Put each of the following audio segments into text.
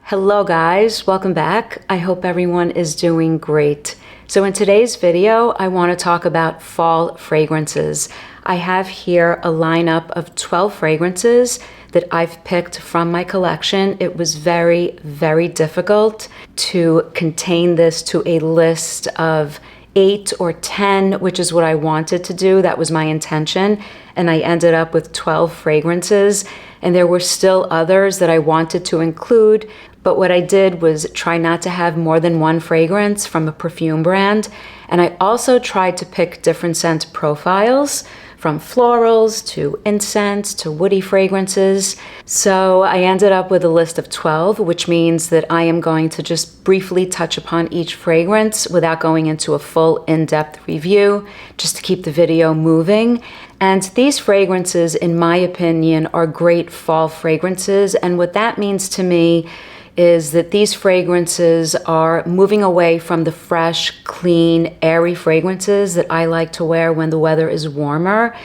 Hello guys, welcome back. I hope everyone is doing great. So in today's video, I want to talk about fall fragrances. I have here a lineup of 12 fragrances that I've picked from my collection. It was very, very difficult to contain this to a list of 8 or 10, which is what I wanted to do. That was my intention. And I ended up with 12 fragrances. And there were still others that I wanted to include. But what I did was try not to have more than one fragrance from a perfume brand. And I also tried to pick different scent profiles, from florals to incense to woody fragrances. So I ended up with a list of 12, which means that I am going to just briefly touch upon each fragrance without going into a full in-depth review, just to keep the video moving. And these fragrances, in my opinion, are great fall fragrances. And what that means to me is that these fragrances are moving away from the fresh, clean, airy fragrances that I like to wear when the weather is warmer.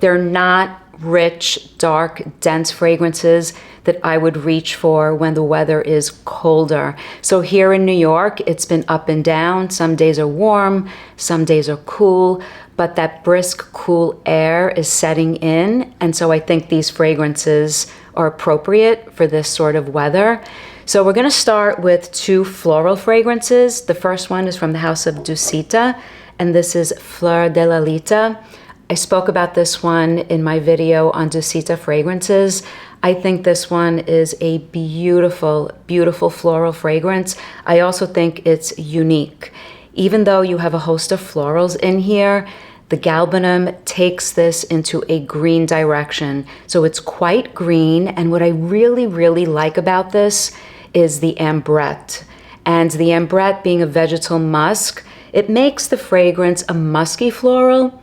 They're not rich, dark, dense fragrances that I would reach for when the weather is colder. So here in New York, it's been up and down. Some days are warm, some days are cool, but that brisk, cool air is setting in. And so I think these fragrances are appropriate for this sort of weather. So we're going to start with 2 floral fragrances. The first one is from the house of Dusita, and this is Fleur de Lalita. I spoke about this one in my video on Dusita fragrances. I think this one is a beautiful, beautiful floral fragrance. I also think it's unique. Even though you have a host of florals in here, the galbanum takes this into a green direction. So it's quite green, and what I really, really like about this is the ambrette. And the ambrette being a vegetal musk, it makes the fragrance a musky floral,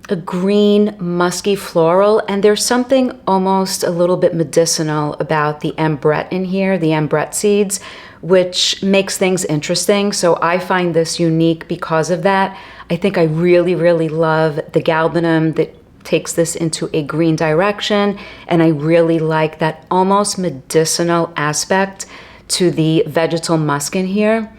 a green musky floral, and there's something almost a little bit medicinal about the ambrette in here, the ambrette seeds, which makes things interesting. So I find this unique because of that. I think I really, really love the galbanum that takes this into a green direction, and I really like that almost medicinal aspect to the vegetal musk in here.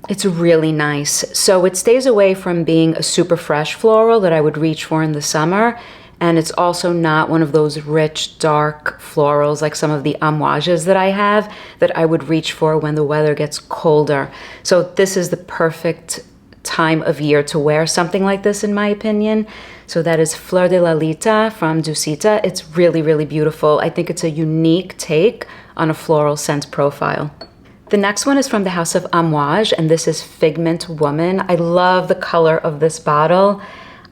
It's really nice. So it stays away from being a super fresh floral that I would reach for in the summer, and it's also not one of those rich, dark florals like some of the Amouages that I have that I would reach for when the weather gets colder. So this is the perfect time of year to wear something like this, in my opinion. So that is Fleur de Lalita from Dusita. It's really, really beautiful. I think it's a unique take on a floral scent profile. The next one is from the house of Amouage, and this is Figment Woman. I love the color of this bottle.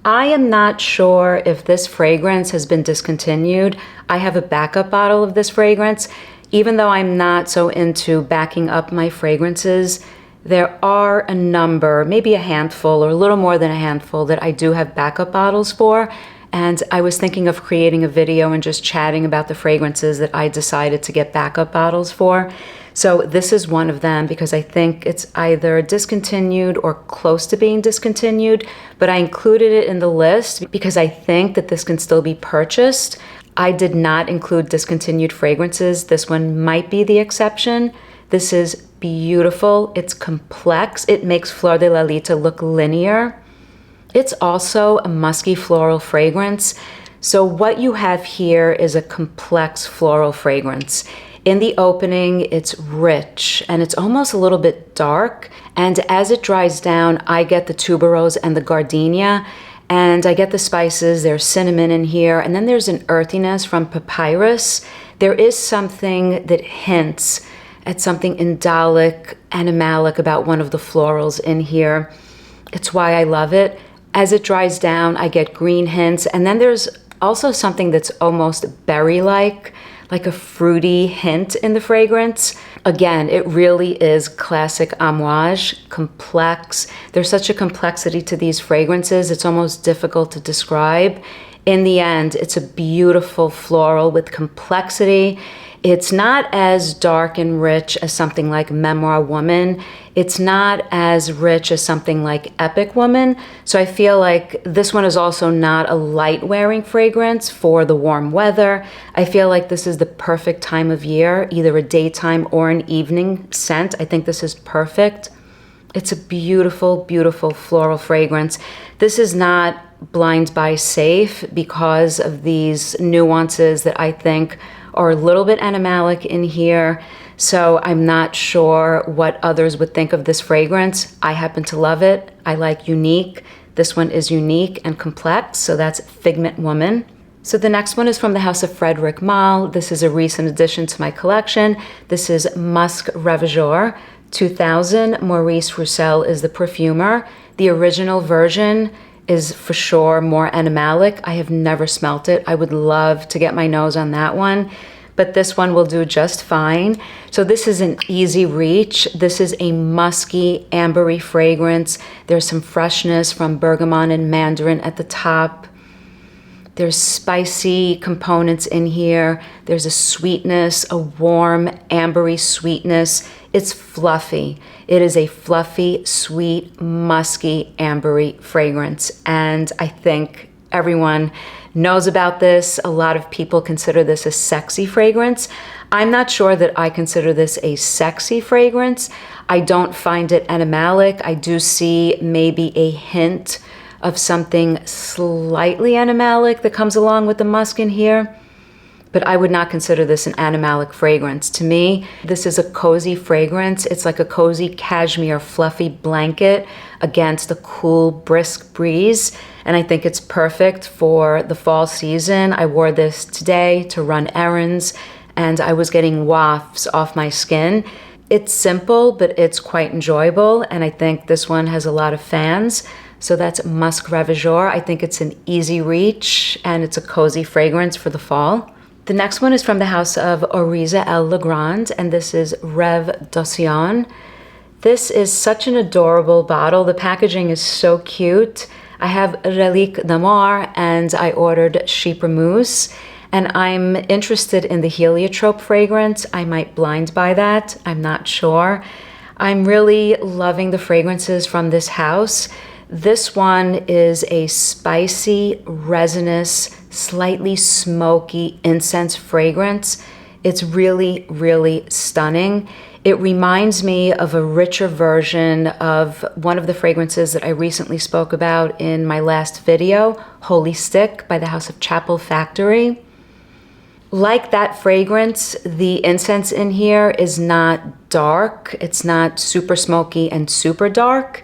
I am not sure if this fragrance has been discontinued. I have a backup bottle of this fragrance. Even though I'm not so into backing up my fragrances, there are a number, maybe a handful or a little more than a handful, that I do have backup bottles for. And I was thinking of creating a video and just chatting about the fragrances that I decided to get backup bottles for. So this is one of them because I think it's either discontinued or close to being discontinued, but I included it in the list because I think that this can still be purchased. I did not include discontinued fragrances. This one might be the exception. This is beautiful. It's complex. It makes Fleur de Lalita look linear. It's also a musky floral fragrance. So what you have here is a complex floral fragrance. In the opening, it's rich and it's almost a little bit dark. And as it dries down, I get the tuberose and the gardenia, and I get the spices. There's cinnamon in here, and then there's an earthiness from papyrus. There is something that hints at something indolic, animalic about one of the florals in here. It's why I love it. As it dries down, I get green hints, and then there's also something that's almost berry-like a fruity hint in the fragrance. Again, it really is classic Amouage, complex. There's such a complexity to these fragrances, it's almost difficult to describe. In the end, it's a beautiful floral with complexity. It's not as dark and rich as something like Memoir Woman. It's not as rich as something like Epic Woman. So I feel like this one is also not a light wearing fragrance for the warm weather. I feel like this is the perfect time of year, either a daytime or an evening scent. I think this is perfect. It's a beautiful, beautiful floral fragrance. This is not blind buy safe because of these nuances that I think are a little bit animalic in here. So I'm not sure what others would think of this fragrance. I happen to love it. I like unique. This one is unique and complex, so that's Figment Woman. So the next one is from the house of Frederic Malle. This is a recent addition to my collection. This is Musc Ravageur 2000. Maurice Roussel is the perfumer. The original version is for sure more animalic. I have never smelt it. I would love to get my nose on that one, but this one will do just fine. So this is an easy reach. This is a musky, ambery fragrance. There's some freshness from bergamot and mandarin at the top. There's spicy components in here. There's a sweetness, a warm, ambery sweetness. It's fluffy. It is a fluffy, sweet, musky, ambery fragrance. And I think everyone knows about this. A lot of people consider this a sexy fragrance. I'm not sure that I consider this a sexy fragrance. I don't find it animalic. I do see maybe a hint of something slightly animalic that comes along with the musk in here, but I would not consider this an animalic fragrance. To me, this is a cozy fragrance. It's like a cozy cashmere fluffy blanket against a cool, brisk breeze, and I think it's perfect for the fall season. I wore this today to run errands, and I was getting wafts off my skin. It's simple, but it's quite enjoyable, and I think this one has a lot of fans. So that's Musc Ravageur. I think it's an easy reach and it's a cozy fragrance for the fall. The next one is from the house of Oriza LeGrand, and this is Reve d'Océan. This is such an adorable bottle. The packaging is so cute. I have Relique d'Amour and I ordered Chypre Mousse, and I'm interested in the heliotrope fragrance. I might blind buy that. I'm not sure. I'm really loving the fragrances from this house. This one is a spicy, resinous, slightly smoky incense fragrance. It's really, really stunning. It reminds me of a richer version of one of the fragrances that I recently spoke about in my last video, Holy Stick by the House of Chapel Factory. Like that fragrance, the incense in here is not dark. It's not super smoky and super dark.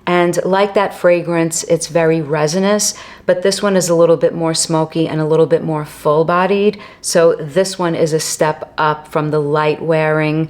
And like that fragrance, it's very resinous, but this one is a little bit more smoky and a little bit more full-bodied. So this one is a step up from the light-wearing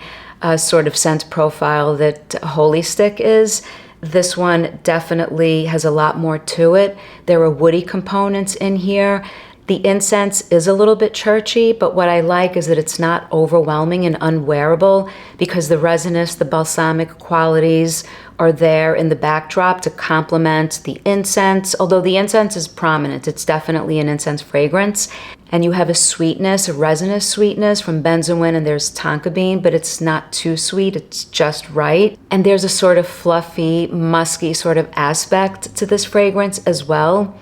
sort of scent profile that Holy Stick is. This one definitely has a lot more to it. There are woody components in here. The incense is a little bit churchy, but what I like is that it's not overwhelming and unwearable because the resinous, the balsamic qualities are there in the backdrop to complement the incense. Although the incense is prominent, it's definitely an incense fragrance. And you have a sweetness, a resinous sweetness from benzoin, and there's tonka bean, but it's not too sweet, it's just right. And there's a sort of fluffy, musky sort of aspect to this fragrance as well.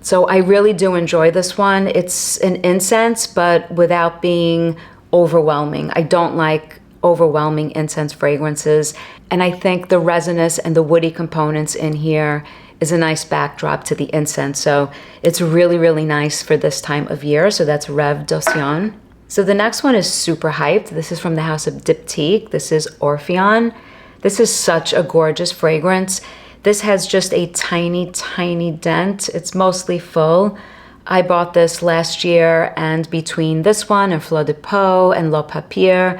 So I really do enjoy this one. It's an incense, but without being overwhelming. I don't like overwhelming incense fragrances. And I think the resinous and the woody components in here is a nice backdrop to the incense. So it's really, really nice for this time of year. So that's Reve d'Océan. So the next one is super hyped. This is from the house of Diptyque. This is Orpheon. This is such a gorgeous fragrance. This has just a tiny, tiny dent. It's mostly full. I bought this last year, and between this one and Fleur de Peau and Le Papier,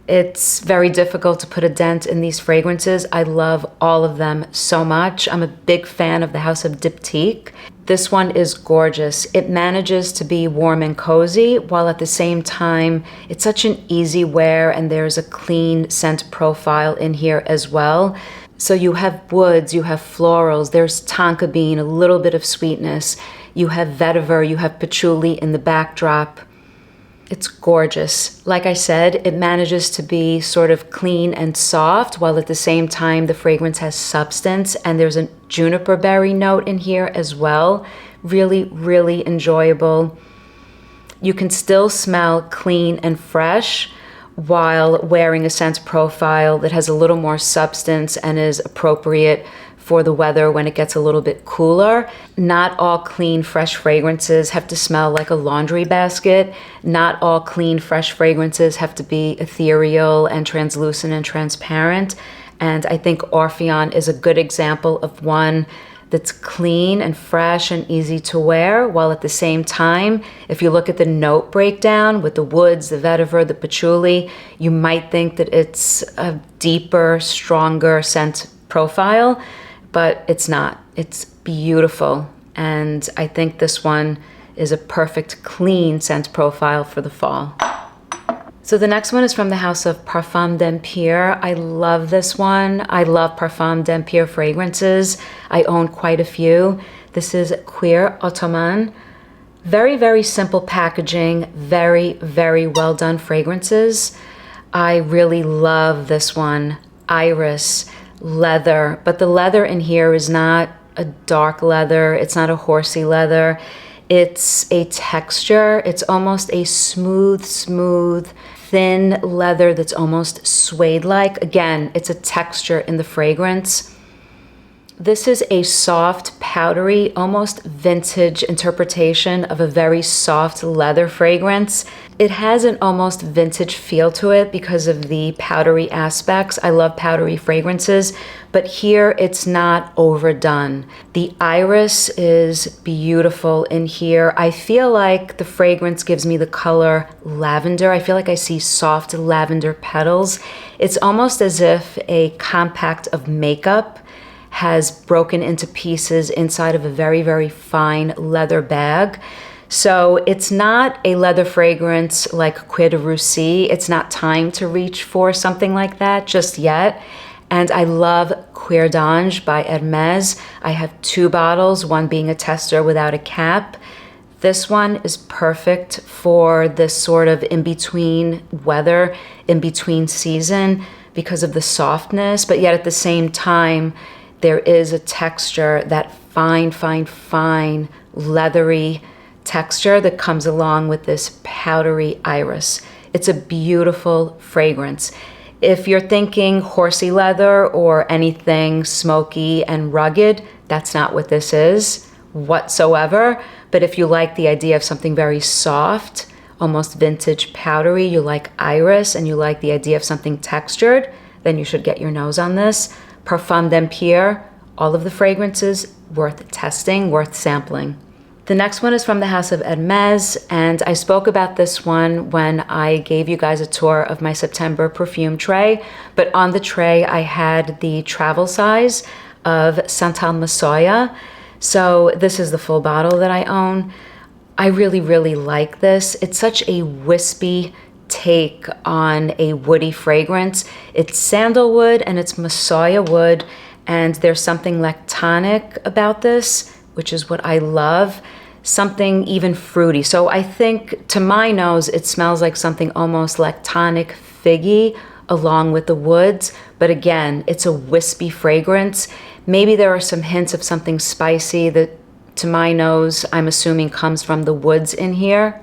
it's very difficult to put a dent in these fragrances. I love all of them so much. I'm a big fan of the house of Diptyque. This one is gorgeous. It manages to be warm and cozy, while at the same time, it's such an easy wear, and there's a clean scent profile in here as well. So you have woods, you have florals, there's tonka bean, a little bit of sweetness. You have vetiver, you have patchouli in the backdrop. It's gorgeous. Like I said, it manages to be sort of clean and soft, while at the same time the fragrance has substance, and there's a juniper berry note in here as well. Really, really enjoyable. You can still smell clean and fresh while wearing a scent profile that has a little more substance and is appropriate for the weather when it gets a little bit cooler. Not all clean, fresh fragrances have to smell like a laundry basket. Not all clean, fresh fragrances have to be ethereal and translucent and transparent. And I think Orpheon is a good example of one that's clean and fresh and easy to wear, while at the same time, if you look at the note breakdown with the woods, the vetiver, the patchouli, you might think that it's a deeper, stronger scent profile, but it's not. It's beautiful. And I think this one is a perfect clean scent profile for the fall. So the next one is from the house of Parfum d'Empire. I love this one. I love Parfum d'Empire fragrances. I own quite a few. This is Cuir Ottoman. Very, very simple packaging. Very, very well done fragrances. I really love this one. Iris, leather, but the leather in here is not a dark leather. It's not a horsey leather. It's a texture. It's almost a smooth, thin leather that's almost suede-like. Again, it's a texture in the fragrance. This is a soft, powdery, almost vintage interpretation of a very soft leather fragrance. It has an almost vintage feel to it because of the powdery aspects. I love powdery fragrances, but here it's not overdone. The iris is beautiful in here. I feel like the fragrance gives me the color lavender. I feel like I see soft lavender petals. It's almost as if a compact of makeup has broken into pieces inside of a very, very fine leather bag. So it's not a leather fragrance like Cuir de Russie. It's not time to reach for something like that just yet. And I love Cuir d'Ange by Hérmes. I have 2 bottles, one being a tester without a cap. This one is perfect for this sort of in-between weather, in-between season, because of the softness, but yet at the same time, there is a texture, that fine, leathery texture that comes along with this powdery iris. It's a beautiful fragrance. If you're thinking horsey leather or anything smoky and rugged, that's not what this is whatsoever. But if you like the idea of something very soft, almost vintage powdery, you like iris, and you like the idea of something textured, then you should get your nose on this. Parfum d'Empire, all of the fragrances worth testing, worth sampling. The next one is from the house of Hérmes, and I spoke about this one when I gave you guys a tour of my September perfume tray, but on the tray I had the travel size of Santal Massoia. So this is the full bottle that I own. I really like this. It's such a wispy take on a woody fragrance. It's sandalwood and it's Massoia wood, and there's something lactonic about this, which is what I love. Something even fruity. So I think to my nose, it smells like something almost lactonic, figgy, along with the woods. But again, it's a wispy fragrance. Maybe there are some hints of something spicy that to my nose, I'm assuming comes from the woods in here.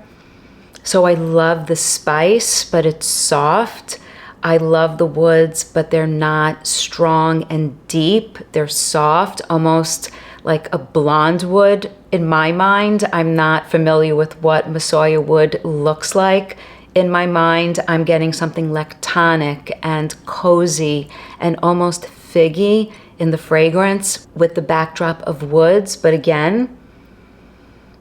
So I love the spice, but it's soft. I love the woods, but they're not strong and deep. They're soft, almost like a blonde wood in my mind. I'm not familiar with what Massoia wood looks like. In my mind, I'm getting something lactonic and cozy and almost figgy in the fragrance with the backdrop of woods. But again,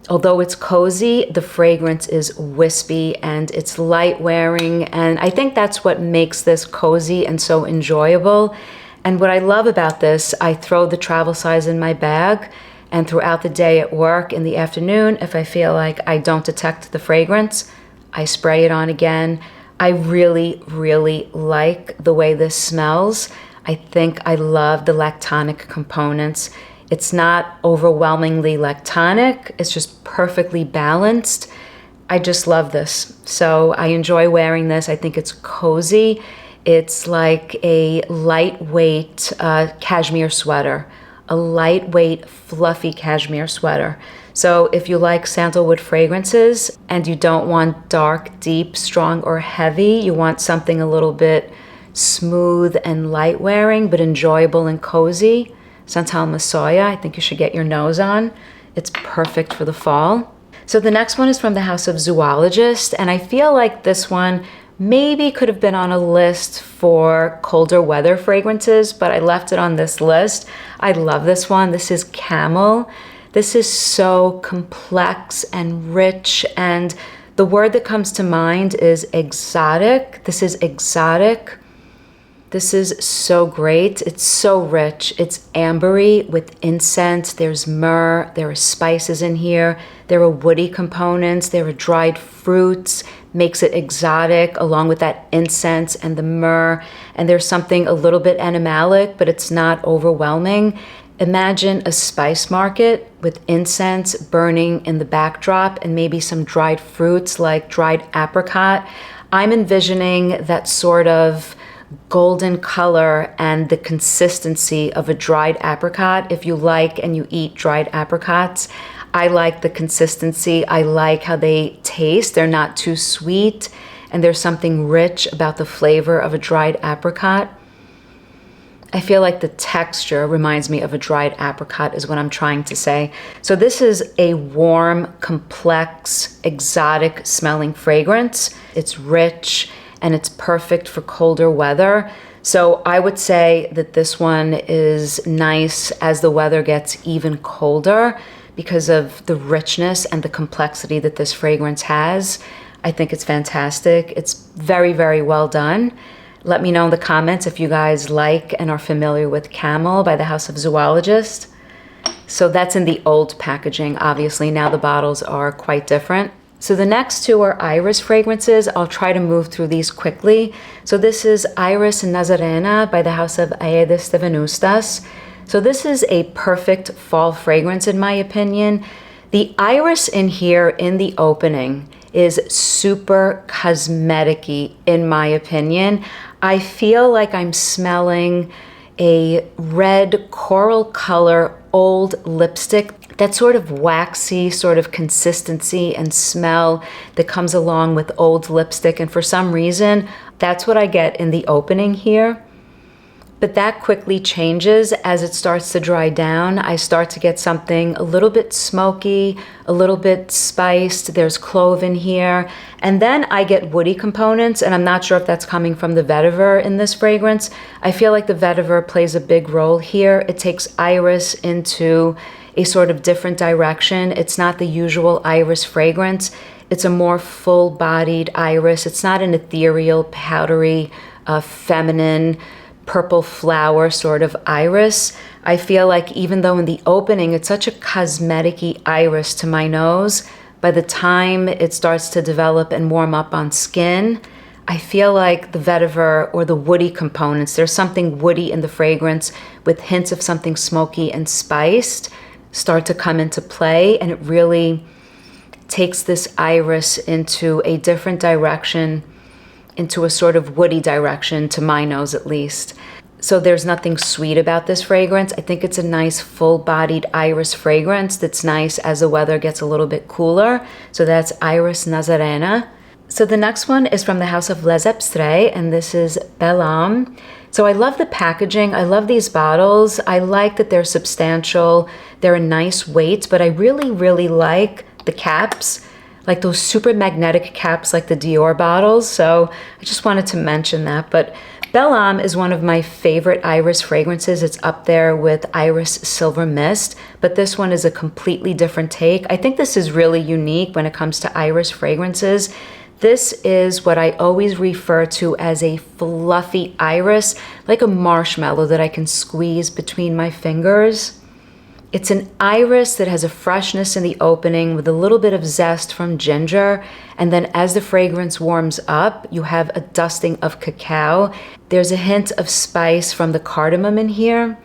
although it's cozy, the fragrance is wispy and it's light wearing. And I think that's what makes this cozy and so enjoyable. And what I love about this, I throw the travel size in my bag, and throughout the day at work, in the afternoon, if I feel like I don't detect the fragrance, I spray it on again. I really like the way this smells. I think I love the lactonic components. It's not overwhelmingly lactonic, it's just perfectly balanced. I just love this. So I enjoy wearing this. I think it's cozy. It's like a lightweight cashmere sweater, a lightweight, fluffy cashmere sweater. So if you like sandalwood fragrances and you don't want dark, deep, strong, or heavy, you want something a little bit smooth and light wearing, but enjoyable and cozy, Santal Massoia, I think you should get your nose on. It's perfect for the fall. So the next one is from the house of Zoologist, and I feel like this one maybe could have been on a list for colder weather fragrances, but I left it on this list. I love this one. This is Camel. This is so complex and rich, and the word that comes to mind is exotic. This is exotic. This is so great. It's so rich. It's ambery with incense. There's myrrh. There are spices in here. There are woody components. There are dried fruits. Makes it exotic along with that incense and the myrrh. And there's something a little bit animalic, but it's not overwhelming. Imagine a spice market with incense burning in the backdrop and maybe some dried fruits like dried apricot. I'm envisioning that sort of golden color and the consistency of a dried apricot. If you like and you eat dried apricots, I like the consistency. I like how they taste. They're not too sweet, and there's something rich about the flavor of a dried apricot. I feel like the texture reminds me of a dried apricot is what I'm trying to say. So this is a warm, complex, exotic smelling fragrance. It's rich and it's perfect for colder weather. So I would say that this one is nice as the weather gets even colder because of the richness and the complexity that this fragrance has. I think it's fantastic. It's very, very well done. Let me know in the comments if you guys like and are familiar with Camel by the House of Zoologist. So that's in the old packaging. Obviously, now the bottles are quite different. So the next two are iris fragrances. I'll try to move through these quickly. So this is Iris Nazarena by the House of Aedes de Venustas. So this is a perfect fall fragrance in my opinion. The iris in here in the opening is super cosmetic-y in my opinion. I feel like I'm smelling a red coral color old lipstick, that sort of waxy sort of consistency and smell that comes along with old lipstick. And for some reason, that's what I get in the opening here. But that quickly changes as it starts to dry down. I start to get something a little bit smoky, a little bit spiced. There's clove in here. And then I get woody components, and I'm not sure if that's coming from the vetiver in this fragrance. I feel like the vetiver plays a big role here. It takes iris into a sort of different direction. It's not the usual iris fragrance. It's a more full-bodied iris. It's not an ethereal, powdery, feminine, purple flower sort of iris. I feel like even though in the opening it's such a cosmetic-y iris to my nose, by the time it starts to develop and warm up on skin, I feel like the vetiver or the woody components, there's something woody in the fragrance with hints of something smoky and spiced, start to come into play, and it really takes this iris into a different direction, into a sort of woody direction, to my nose at least. So there's nothing sweet about this fragrance. I think it's a nice full-bodied iris fragrance that's nice as the weather gets a little bit cooler. So that's Iris Nazarena. So the next one is from the House of Les Abstraits, and this is Bel Ame. So I love the packaging. I love these bottles. I like that they're substantial. They're a nice weight, but I really, really like the caps, like those super magnetic caps like the Dior bottles. So I just wanted to mention that. But Bel Ame is one of my favorite iris fragrances. It's up there with Iris Silver Mist, but this one is a completely different take. I think this is really unique when it comes to iris fragrances. This is what I always refer to as a fluffy iris, like a marshmallow that I can squeeze between my fingers. It's an iris that has a freshness in the opening with a little bit of zest from ginger. And then as the fragrance warms up, you have a dusting of cacao. There's a hint of spice from the cardamom in here.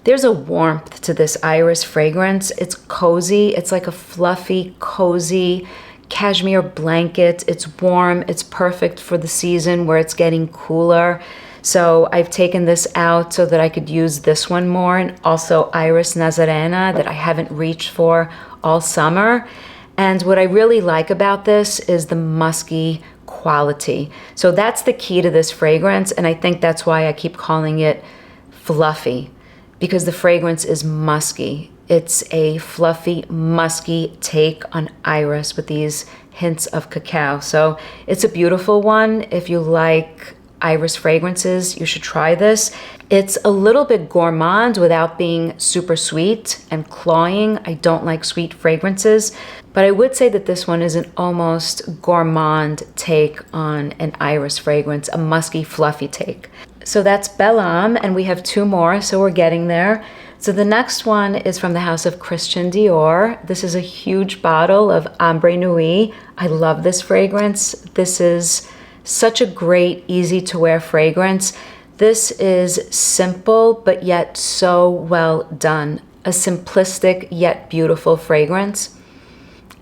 There's a warmth to this iris fragrance. It's cozy. It's like a fluffy, cozy cashmere blanket. It's warm. It's perfect for the season where it's getting cooler. So I've taken this out so that I could use this one more, and also Iris Nazarena that I haven't reached for all summer. And what I really like about this is the musky quality. So that's the key to this fragrance, and I think that's why I keep calling it fluffy, because the fragrance is musky. It's a fluffy, musky take on Iris with these hints of cacao. So it's a beautiful one. If you like Iris fragrances, you should try this. It's a little bit gourmand without being super sweet and cloying. I don't like sweet fragrances, but I would say that this one is an almost gourmand take on an Iris fragrance, a musky, fluffy take. So that's Bel Ame, and we have 2 more, so we're getting there. So the next one is from the house of Christian Dior. This is a huge bottle of Ambre Nuit. I love this fragrance. This is such a great, easy to wear fragrance. This is simple, but yet so well done. A simplistic yet beautiful fragrance.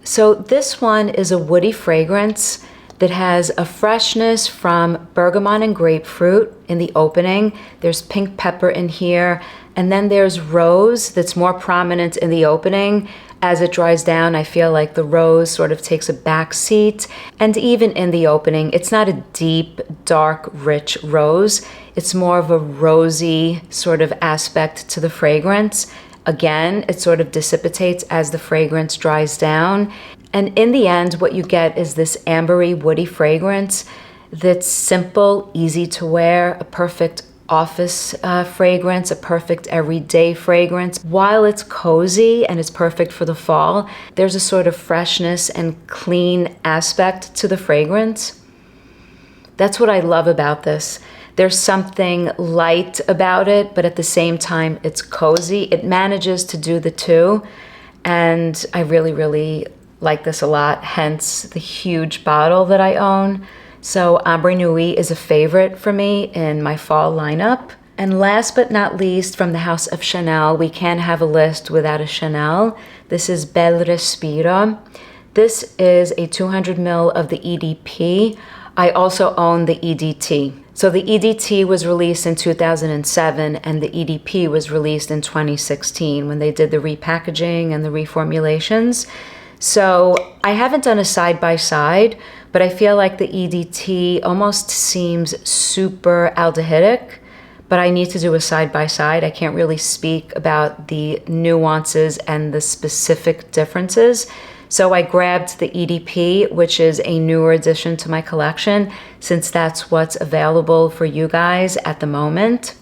So this one is a woody fragrance that has a freshness from bergamot and grapefruit in the opening. There's pink pepper in here, and then there's rose that's more prominent in the opening. As it dries down, I feel like the rose sort of takes a back seat. And even in the opening, it's not a deep, dark, rich rose. It's more of a rosy sort of aspect to the fragrance. Again, it sort of dissipates as the fragrance dries down. And in the end, what you get is this ambery, woody fragrance that's simple, easy to wear, a perfect office fragrance, a perfect everyday fragrance. While it's cozy and it's perfect for the fall, there's a sort of freshness and clean aspect to the fragrance. That's what I love about this. There's something light about it, but at the same time, it's cozy. It manages to do the two, and I really, really like this a lot, hence the huge bottle that I own. So Ambre Nuit is a favorite for me in my fall lineup. And last but not least, from the house of Chanel, we can't have a list without a Chanel. This is Bel Respiro. This is a 200 ml of the EDP. I also own the EDT. So the EDT was released in 2007 and the EDP was released in 2016 when they did the repackaging and the reformulations. So I haven't done a side-by-side, but I feel like the EDT almost seems super aldehydic, but I need to do a side-by-side. I can't really speak about the nuances and the specific differences. So I grabbed the EDP, which is a newer addition to my collection, since that's what's available for you guys at the moment.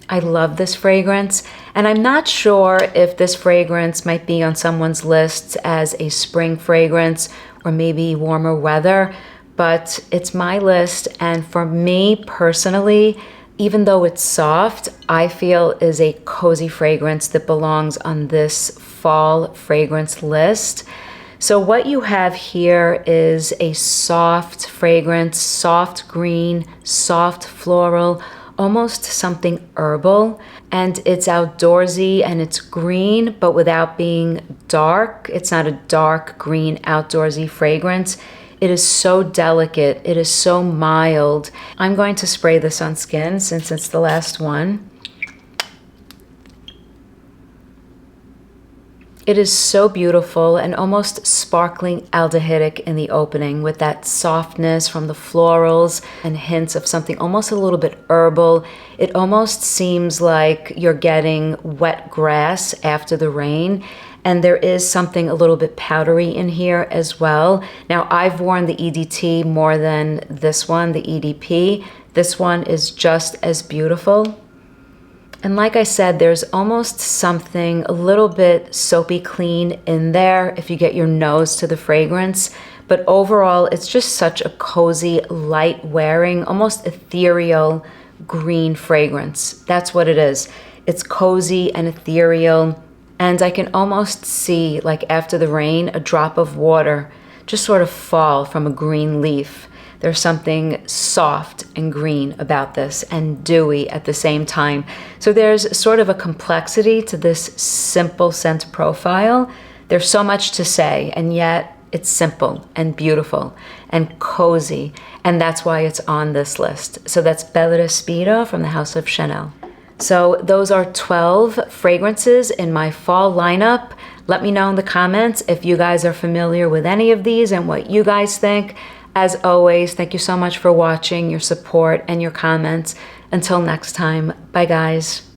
I love this fragrance, and I'm not sure if this fragrance might be on someone's list as a spring fragrance or maybe warmer weather, but it's my list, and for me personally, even though it's soft, I feel is a cozy fragrance that belongs on this fall fragrance list. So what you have here is a soft fragrance, soft green, soft floral, almost something herbal, and it's outdoorsy and it's green, but without being dark. It's not a dark green outdoorsy fragrance. It is so delicate. It is so mild. I'm going to spray this on skin since it's the last one. It is so beautiful and almost sparkling aldehydic in the opening with that softness from the florals and hints of something almost a little bit herbal. It almost seems like you're getting wet grass after the rain. And there is something a little bit powdery in here as well. Now, I've worn the EDT more than this one, the EDP. This one is just as beautiful. And like I said, there's almost something a little bit soapy clean in there if you get your nose to the fragrance. But overall, it's just such a cozy, light wearing, almost ethereal green fragrance. That's what it is. It's cozy and ethereal. And I can almost see, like after the rain, a drop of water just sort of fall from a green leaf. There's something soft and green about this and dewy at the same time. So there's sort of a complexity to this simple scent profile. There's so much to say, and yet It's simple and beautiful and cozy, and that's why it's on this list. So that's Bel Respiro from the House of Chanel. So those are 12 fragrances in my fall lineup. Let me know in the comments if you guys are familiar with any of these and what you guys think. As always, thank you so much for watching, your support, and your comments. Until next time, bye guys.